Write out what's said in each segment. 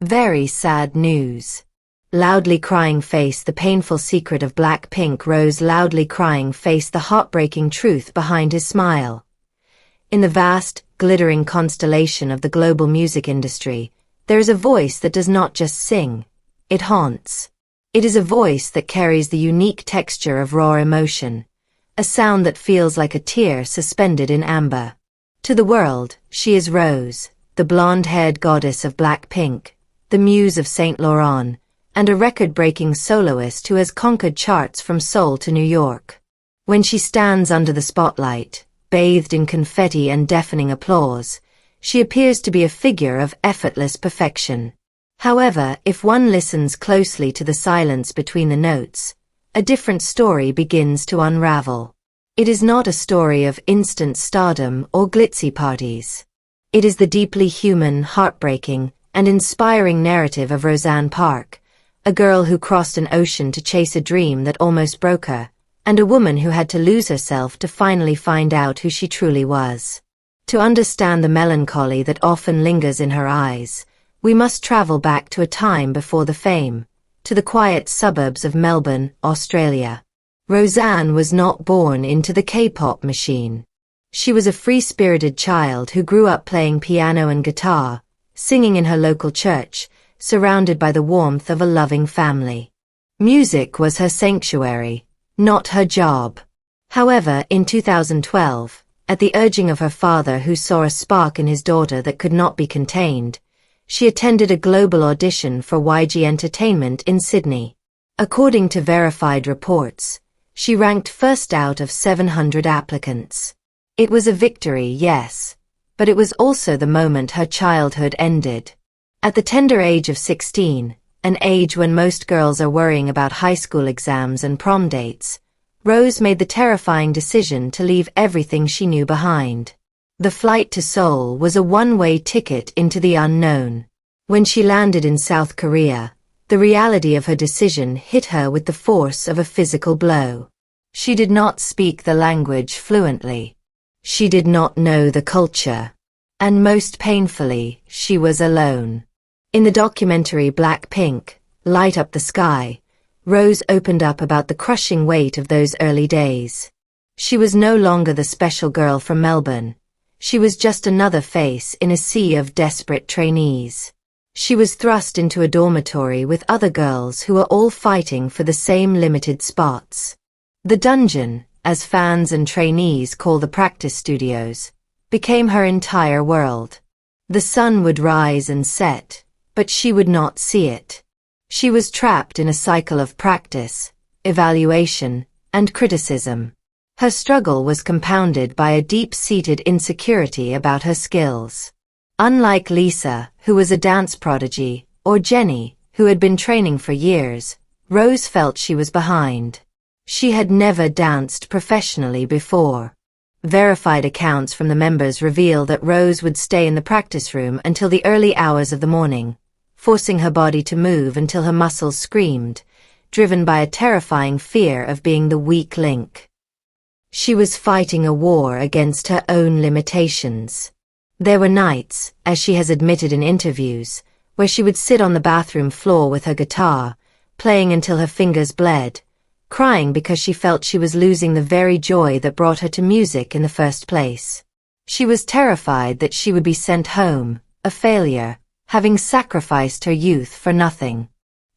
Very sad news. Loudly crying face, the painful secret of Blackpink Rosé. Loudly crying face, the heartbreaking truth behind his smile. In the vast, glittering constellation of the global music industry, there is a voice that does not just sing, it haunts. It is a voice that carries the unique texture of raw emotion, a sound that feels like a tear suspended in amber. To the world, she is Rose, the blonde-haired goddess of Blackpink, the muse of Saint Laurent, and a record-breaking soloist who has conquered charts from Seoul to New York. When she stands under the spotlight, bathed in confetti and deafening applause, she appears to be a figure of effortless perfection. However, if one listens closely to the silence between the notes, a different story begins to unravel. It is not a story of instant stardom or glitzy parties. It is the deeply human, heartbreaking, and inspiring narrative of Roseanne Park, a girl who crossed an ocean to chase a dream that almost broke her, and a woman who had to lose herself to finally find out who she truly was. To understand the melancholy that often lingers in her eyes, we must travel back to a time before the fame, to the quiet suburbs of Melbourne, Australia. Roseanne was not born into the K-pop machine. She was a free-spirited child who grew up playing piano and guitar, singing in her local church, surrounded by the warmth of a loving family. Music was her sanctuary, not her job. However, in 2012, at the urging of her father who saw a spark in his daughter that could not be contained, she attended a global audition for YG Entertainment in Sydney. According to verified reports, she ranked first out of 700 applicants. It was a victory, yes, but it was also the moment her childhood ended. At the tender age of 16, an age when most girls are worrying about high school exams and prom dates, Rose made the terrifying decision to leave everything she knew behind. The flight to Seoul was a one-way ticket into the unknown. When she landed in South Korea, the reality of her decision hit her with the force of a physical blow. She did not speak the language fluently. She did not know the culture. And most painfully, she was alone. In the documentary Blackpink, Light Up the Sky, Rose opened up about the crushing weight of those early days. She was no longer the special girl from Melbourne. She was just another face in a sea of desperate trainees. She was thrust into a dormitory with other girls who were all fighting for the same limited spots. The dungeon, as fans and trainees call the practice studios, became her entire world. The sun would rise and set, but she would not see it. She was trapped in a cycle of practice, evaluation, and criticism. Her struggle was compounded by a deep-seated insecurity about her skills. Unlike Lisa, who was a dance prodigy, or Jenny, who had been training for years, Rose felt she was behind. She had never danced professionally before. Verified accounts from the members reveal that Rose would stay in the practice room until the early hours of the morning, forcing her body to move until her muscles screamed, driven by a terrifying fear of being the weak link. She was fighting a war against her own limitations. There were nights, as she has admitted in interviews, where she would sit on the bathroom floor with her guitar, playing until her fingers bled, crying because she felt she was losing the very joy that brought her to music in the first place. She was terrified that she would be sent home, a failure, having sacrificed her youth for nothing.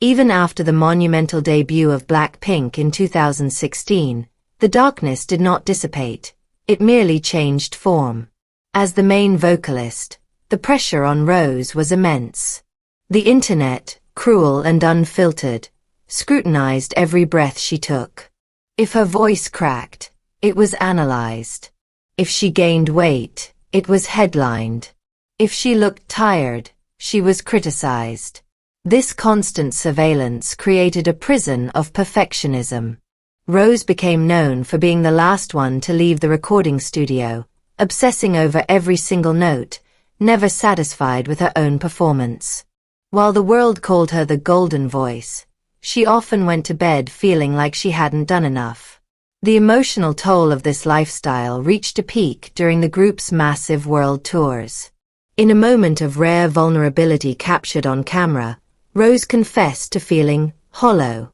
Even after the monumental debut of Blackpink in 2016, the darkness did not dissipate, it merely changed form. As the main vocalist, the pressure on Rose was immense. The internet, cruel and unfiltered, scrutinized every breath she took. If her voice cracked, it was analyzed. If she gained weight, it was headlined. If she looked tired, she was criticized. This constant surveillance created a prison of perfectionism. Rose became known for being the last one to leave the recording studio, obsessing over every single note, never satisfied with her own performance. While the world called her the golden voice, she often went to bed feeling like she hadn't done enough. The emotional toll of this lifestyle reached a peak during the group's massive world tours. In a moment of rare vulnerability captured on camera, Rose confessed to feeling hollow.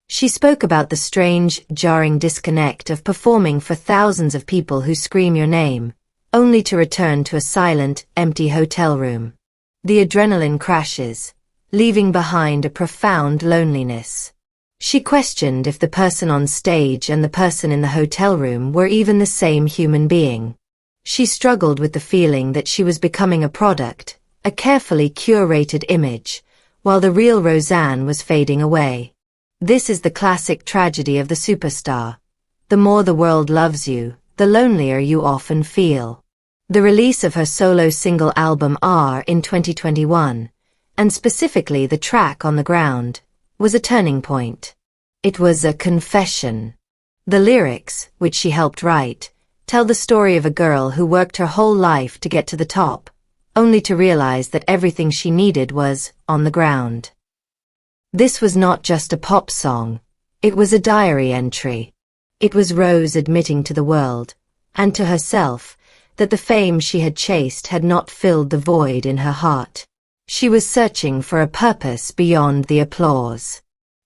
She spoke about the strange, jarring disconnect of performing for thousands of people who scream your name, only to return to a silent, empty hotel room. The adrenaline crashes, leaving behind a profound loneliness. She questioned if the person on stage and the person in the hotel room were even the same human being. She struggled with the feeling that she was becoming a product, a carefully curated image, while the real Roseanne was fading away. This is the classic tragedy of the superstar. The more the world loves you, the lonelier you often feel. The release of her solo single album R in 2021, and specifically the track On the Ground, was a turning point. It was a confession. The lyrics, which she helped write, tell the story of a girl who worked her whole life to get to the top, only to realize that everything she needed was on the ground. This was not just a pop song, it was a diary entry. It was Rose admitting to the world, and to herself, that the fame she had chased had not filled the void in her heart. She was searching for a purpose beyond the applause.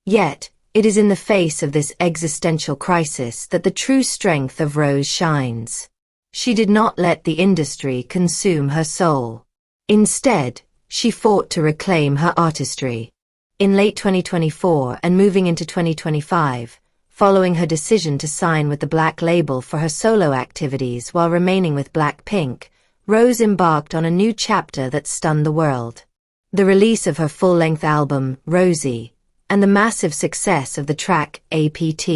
Yet, it is in the face of this existential crisis that the true strength of Rose shines. She did not let the industry consume her soul. Instead, she fought to reclaim her artistry. In late 2024 and moving into 2025, following her decision to sign with the Black label for her solo activities while remaining with Blackpink, Rose embarked on a new chapter that stunned the world. The release of her full-length album, Rosé, and the massive success of the track APT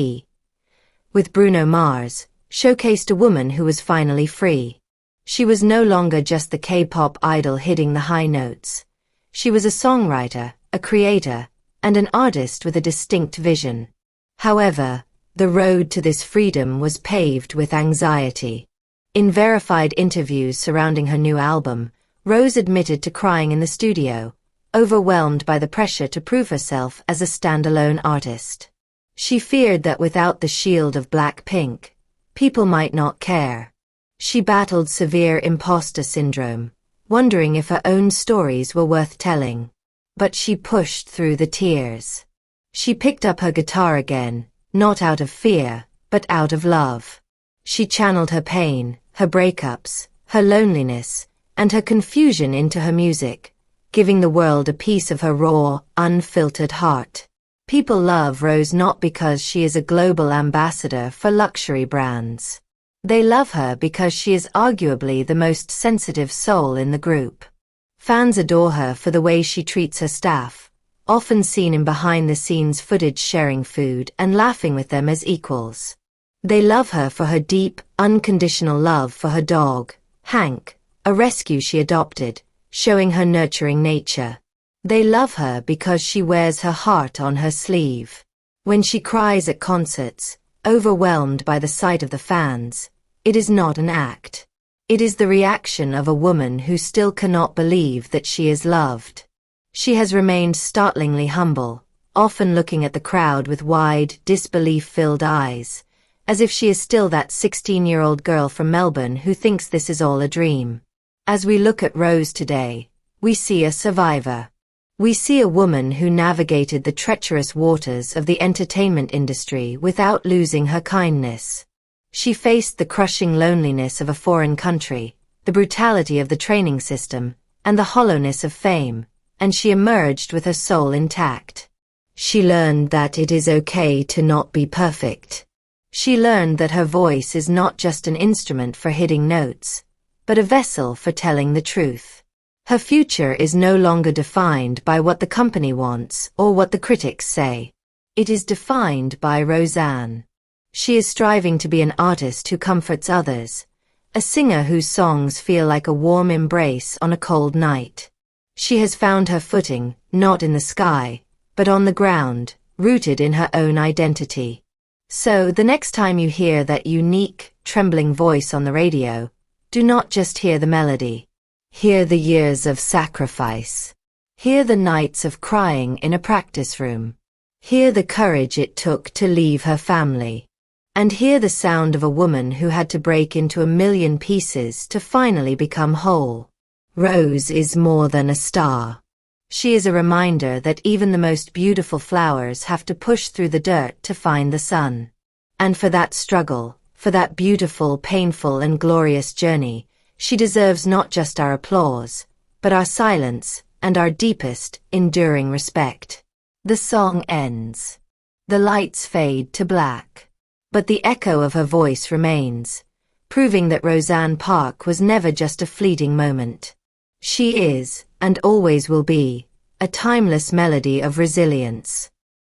with Bruno Mars showcased a woman who was finally free. She was no longer just the K-pop idol hitting the high notes. She was a songwriter, a creator, and an artist with a distinct vision. However, the road to this freedom was paved with anxiety. In verified interviews surrounding her new album, Rose admitted to crying in the studio, overwhelmed by the pressure to prove herself as a standalone artist. She feared that without the shield of Blackpink, people might not care. She battled severe imposter syndrome, wondering if her own stories were worth telling. But she pushed through the tears. She picked up her guitar again, not out of fear, but out of love. She channeled her pain, her breakups, her loneliness, and her confusion into her music, giving the world a piece of her raw, unfiltered heart. People love Rose not because she is a global ambassador for luxury brands. They love her because she is arguably the most sensitive soul in the group. Fans adore her for the way she treats her staff, often seen in behind-the-scenes footage sharing food and laughing with them as equals. They love her for her deep, unconditional love for her dog, Hank, a rescue she adopted, showing her nurturing nature. They love her because she wears her heart on her sleeve. When she cries at concerts, overwhelmed by the sight of the fans, it is not an act. It is the reaction of a woman who still cannot believe that she is loved. She has remained startlingly humble, often looking at the crowd with wide, disbelief-filled eyes, as if she is still that 16-year-old girl from Melbourne who thinks this is all a dream. As we look at Rose today, we see a survivor. We see a woman who navigated the treacherous waters of the entertainment industry without losing her kindness. She faced the crushing loneliness of a foreign country, the brutality of the training system, and the hollowness of fame, and she emerged with her soul intact. She learned that it is okay to not be perfect. She learned that her voice is not just an instrument for hitting notes, but a vessel for telling the truth. Her future is no longer defined by what the company wants or what the critics say. It is defined by Roseanne. She is striving to be an artist who comforts others, a singer whose songs feel like a warm embrace on a cold night. She has found her footing, not in the sky, but on the ground, rooted in her own identity. So the next time you hear that unique, trembling voice on the radio, do not just hear the melody. Hear the years of sacrifice. Hear the nights of crying in a practice room. Hear the courage it took to leave her family. And hear the sound of a woman who had to break into a million pieces to finally become whole. Rose is more than a star. She is a reminder that even the most beautiful flowers have to push through the dirt to find the sun. And for that struggle, for that beautiful, painful, and glorious journey, she deserves not just our applause, but our silence and our deepest, enduring respect. The song ends. The lights fade to black. But the echo of her voice remains, proving that Roseanne Park was never just a fleeting moment. She is, and always will be, a timeless melody of resilience.